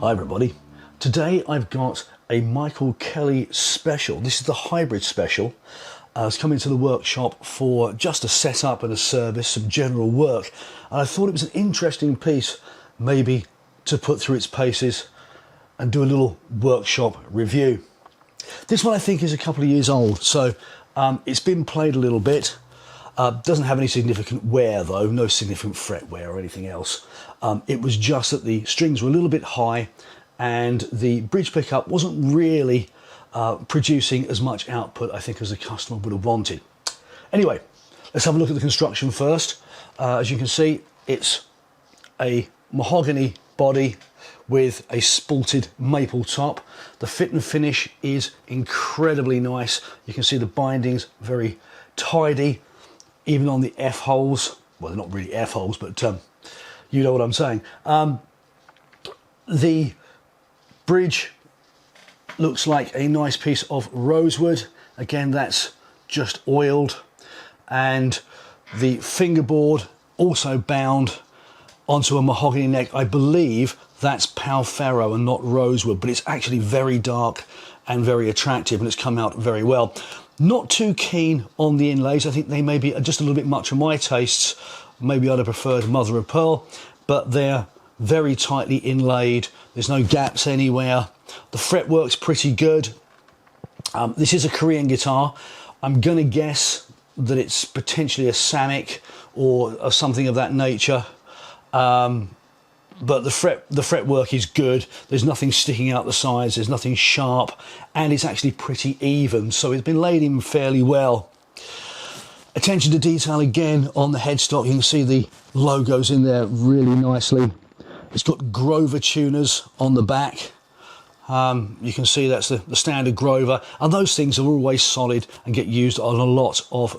Hi everybody. Today I've got a Michael Kelly special. This is the hybrid special. It's come into the workshop for just a setup and a service, some general work. And I thought it was an interesting piece maybe to put through its paces and do a little workshop review. This one I think is a couple of years old, so it's been played a little bit. Doesn't have any significant wear though, no significant fret wear or anything else. It was just that the strings were a little bit high and the bridge pickup wasn't really producing as much output I think as the customer would have wanted. Anyway, let's have a look at the construction first. As you can see, it's a mahogany body with a spalted maple top. The fit and finish is incredibly nice. You can see the bindings very tidy, even on the F-holes. Well, they're not really F-holes, but you know what I'm saying. The bridge looks like a nice piece of rosewood. Again, that's just oiled. And the fingerboard also bound onto a mahogany neck. I believe that's Palfaro and not rosewood, but it's actually very dark and very attractive, and it's come out very well. Not too keen on the inlays. I think they may be just a little bit much for my tastes. Maybe I'd have preferred mother of pearl, but they're very tightly inlaid. There's no gaps anywhere. The fretwork's pretty good. This is a Korean guitar. I'm gonna guess that it's potentially a Samick or something of that nature. But the fretwork is good. There's nothing sticking out the sides, there's nothing sharp, and it's actually pretty even, so it's been laid in fairly well. Attention to detail again on the headstock. You can see the logos in there really nicely. It's got Grover tuners on the back. You can see that's the standard Grover, and those things are always solid and get used on a lot of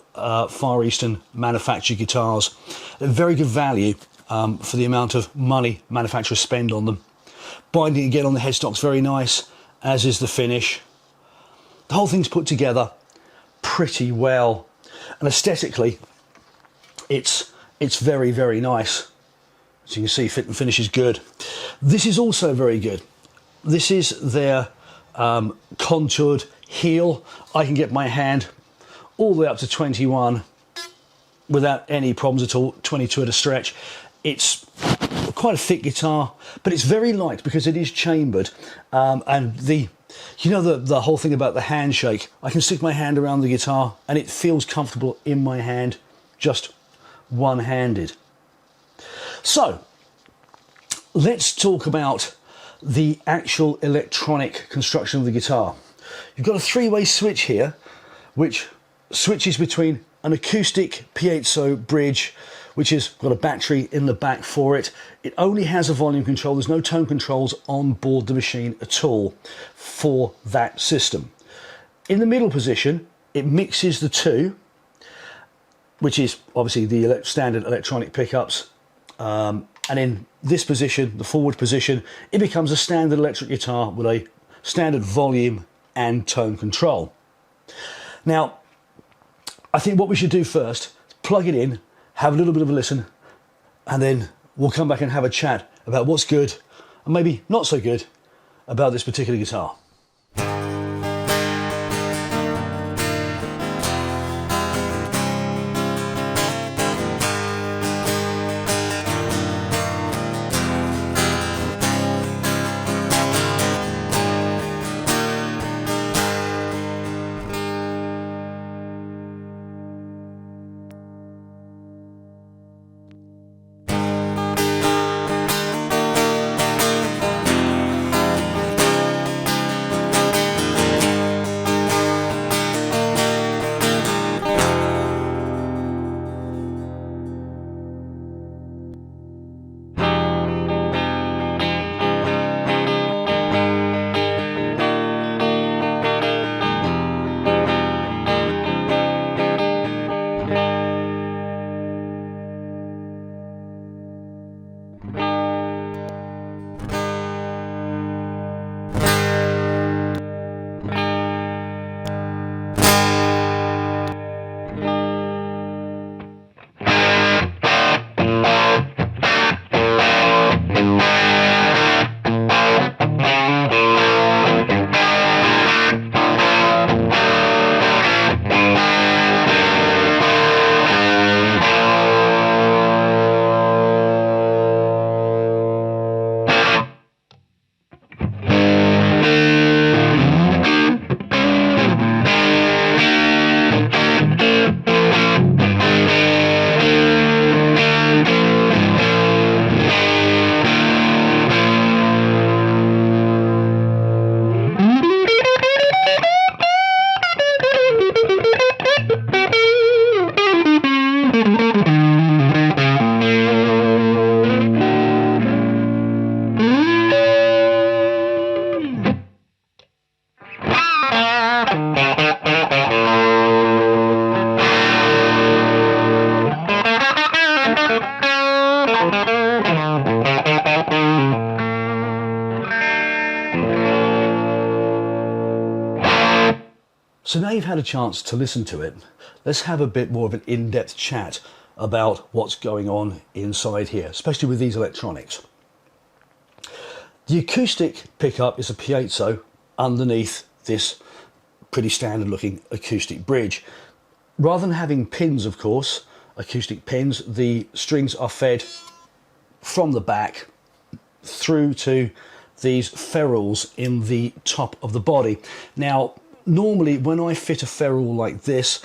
Far Eastern manufactured guitars. They're very good value for the amount of money manufacturers spend on them. Binding again on the headstock's very nice, as is the finish. The whole thing's put together pretty well, and aesthetically it's very, very nice. As you can see, fit and finish is good. This is also very good. This is their contoured heel. I can get my hand all the way up to 21 without any problems at all, 22 at a stretch. It's quite a thick guitar, but it's very light because it is chambered. And you know the whole thing about the handshake. I can stick my hand around the guitar and it feels comfortable in my hand, just one-handed. So, let's talk about the actual electronic construction of the guitar. You've got a three-way switch here, which switches between an acoustic piezo bridge, which has got a battery in the back for it. It only has a volume control. There's no tone controls on board the machine at all for that system. In the middle position, it mixes the two, which is obviously the standard electronic pickups. And in this position, the forward position, it becomes a standard electric guitar with a standard volume and tone control. Now, I think what we should do first is plug it in, have a little bit of a listen, and then we'll come back and have a chat about what's good and maybe not so good about this particular guitar. So now you've had a chance to listen to it, let's have a bit more of an in-depth chat about what's going on inside here, especially with these electronics. The acoustic pickup is a piezo underneath this pretty standard looking acoustic bridge. Rather than having pins, of course, acoustic pins, the strings are fed from the back through to these ferrules in the top of the body. Now, normally when I fit a ferrule like this,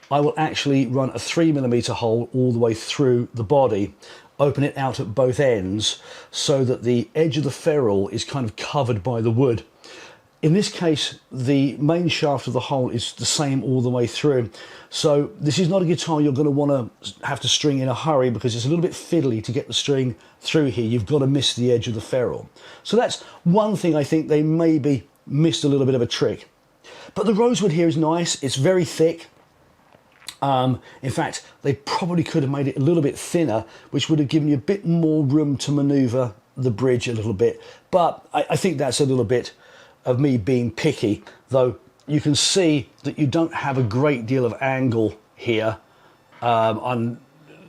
I will actually run a 3mm hole all the way through the body, open it out at both ends so that the edge of the ferrule is kind of covered by the wood. In this case, the main shaft of the hole is the same all the way through. So this is not a guitar you're going to want to have to string in a hurry, because it's a little bit fiddly to get the string through here. You've got to miss the edge of the ferrule. So that's one thing I think they maybe missed a little bit of a trick. But the rosewood here is nice. It's very thick. In fact, they probably could have made it a little bit thinner, which would have given you a bit more room to maneuver the bridge a little bit. But I think that's a little bit of me being picky, though you can see that you don't have a great deal of angle here. On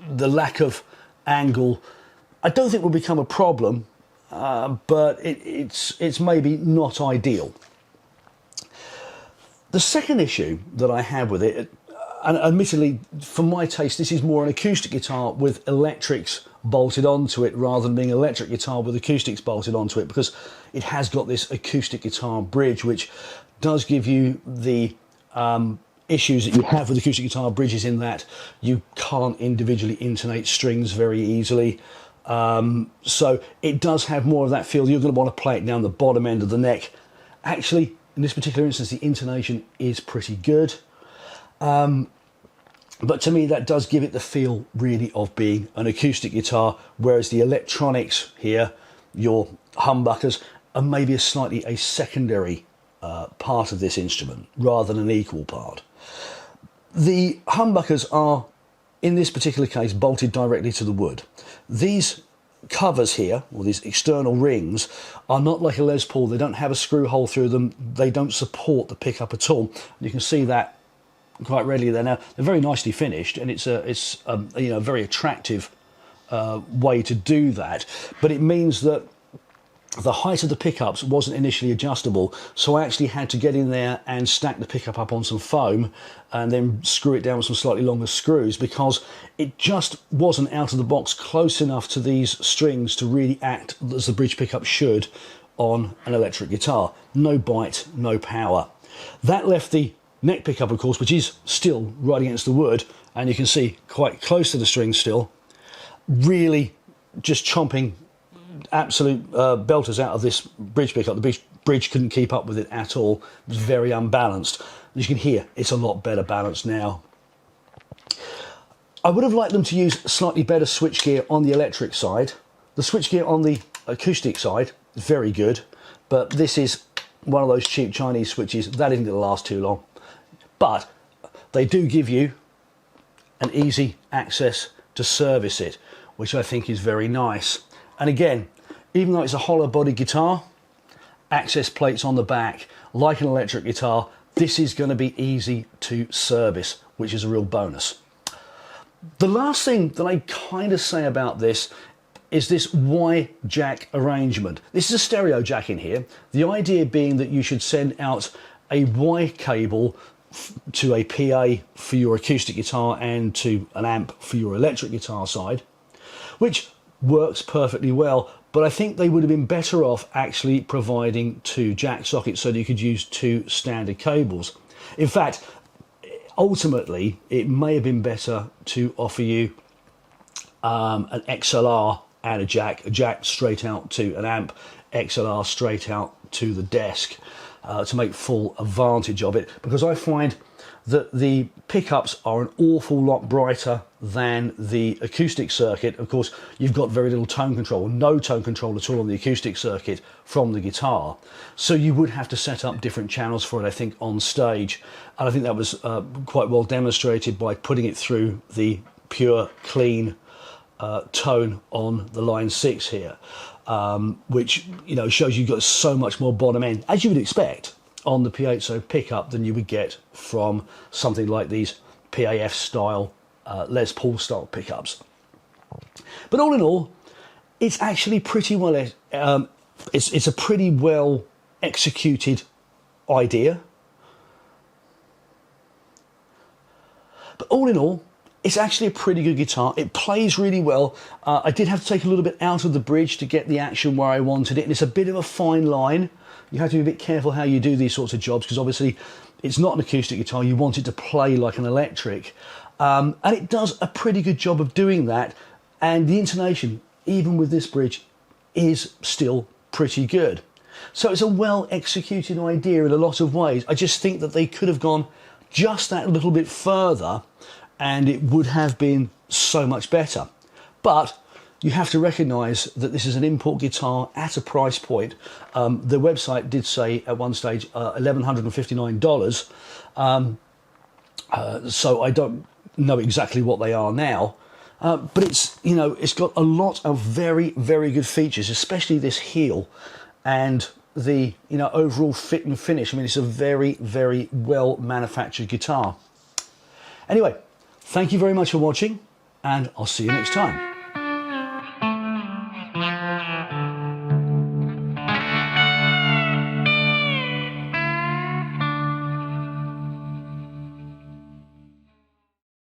the lack of angle, I don't think will become a problem, but it's maybe not ideal. The second issue that I have with it, and admittedly, for my taste, this is more an acoustic guitar with electrics bolted onto it rather than being an electric guitar with acoustics bolted onto it, because it has got this acoustic guitar bridge, which does give you the issues that you have with acoustic guitar bridges, in that you can't individually intonate strings very easily. So it does have more of that feel. You're going to want to play it down the bottom end of the neck. Actually, in this particular instance, the intonation is pretty good. But to me, that does give it the feel really of being an acoustic guitar, whereas the electronics here, your humbuckers, are maybe slightly a secondary part of this instrument rather than an equal part. The humbuckers are, in this particular case, bolted directly to the wood. These covers here, or these external rings, are not like a Les Paul. They don't have a screw hole through them. They don't support the pickup at all. You can see that quite readily there. Now, they're very nicely finished, and it's a you know, very attractive way to do that. But it means that the height of the pickups wasn't initially adjustable, so I actually had to get in there and stack the pickup up on some foam and then screw it down with some slightly longer screws, because it just wasn't out of the box close enough to these strings to really act as the bridge pickup should on an electric guitar. No bite, no power. That left the neck pickup, of course, which is still right against the wood, and you can see quite close to the string still, really just chomping absolute belters out of this bridge pickup. The bridge couldn't keep up with it at all. It was very unbalanced. As you can hear, it's a lot better balanced now. I would have liked them to use slightly better switchgear on the electric side. The switchgear on the acoustic side is very good, but this is one of those cheap Chinese switches that isn't going to last too long. But they do give you an easy access to service it, which I think is very nice. And again, even though it's a hollow body guitar, access plates on the back, like an electric guitar, this is going to be easy to service, which is a real bonus. The last thing that I kind of say about this is this Y jack arrangement. This is a stereo jack in here. The idea being that you should send out a Y cable to a PA for your acoustic guitar and to an amp for your electric guitar side, which works perfectly well, but I think they would have been better off actually providing two jack sockets so that you could use two standard cables. In fact, ultimately, it may have been better to offer you an XLR and a jack straight out to an amp, XLR straight out to the desk, to make full advantage of it, because I find that the pickups are an awful lot brighter than the acoustic circuit. Of course, you've got very little tone control, no tone control at all on the acoustic circuit from the guitar, so you would have to set up different channels for it, I think, on stage, and I think that was quite well demonstrated by putting it through the pure clean tone on the line 6 here, which, you know, shows you've got so much more bottom end, as you would expect. on the piezo pickup than you would get from something like these PAF style, Les Paul style pickups. But all in all, it's actually pretty well, it's a pretty well executed idea. But all in all, it's actually a pretty good guitar. It plays really well. I did have to take a little bit out of the bridge to get the action where I wanted it, and it's a bit of a fine line. You have to be a bit careful how you do these sorts of jobs, because obviously it's not an acoustic guitar. You want it to play like an electric. And it does a pretty good job of doing that. And the intonation, even with this bridge, is still pretty good. So it's a well executed idea in a lot of ways. I just think that they could have gone just that little bit further and it would have been so much better. But you have to recognise that this is an import guitar at a price point. The website did say at one stage $1,159. So I don't know exactly what they are now. But it's, you know, it's got a lot of very, very good features, especially this heel and the, you know, overall fit and finish. I mean, it's a very, very well manufactured guitar. Anyway, thank you very much for watching, and I'll see you next time.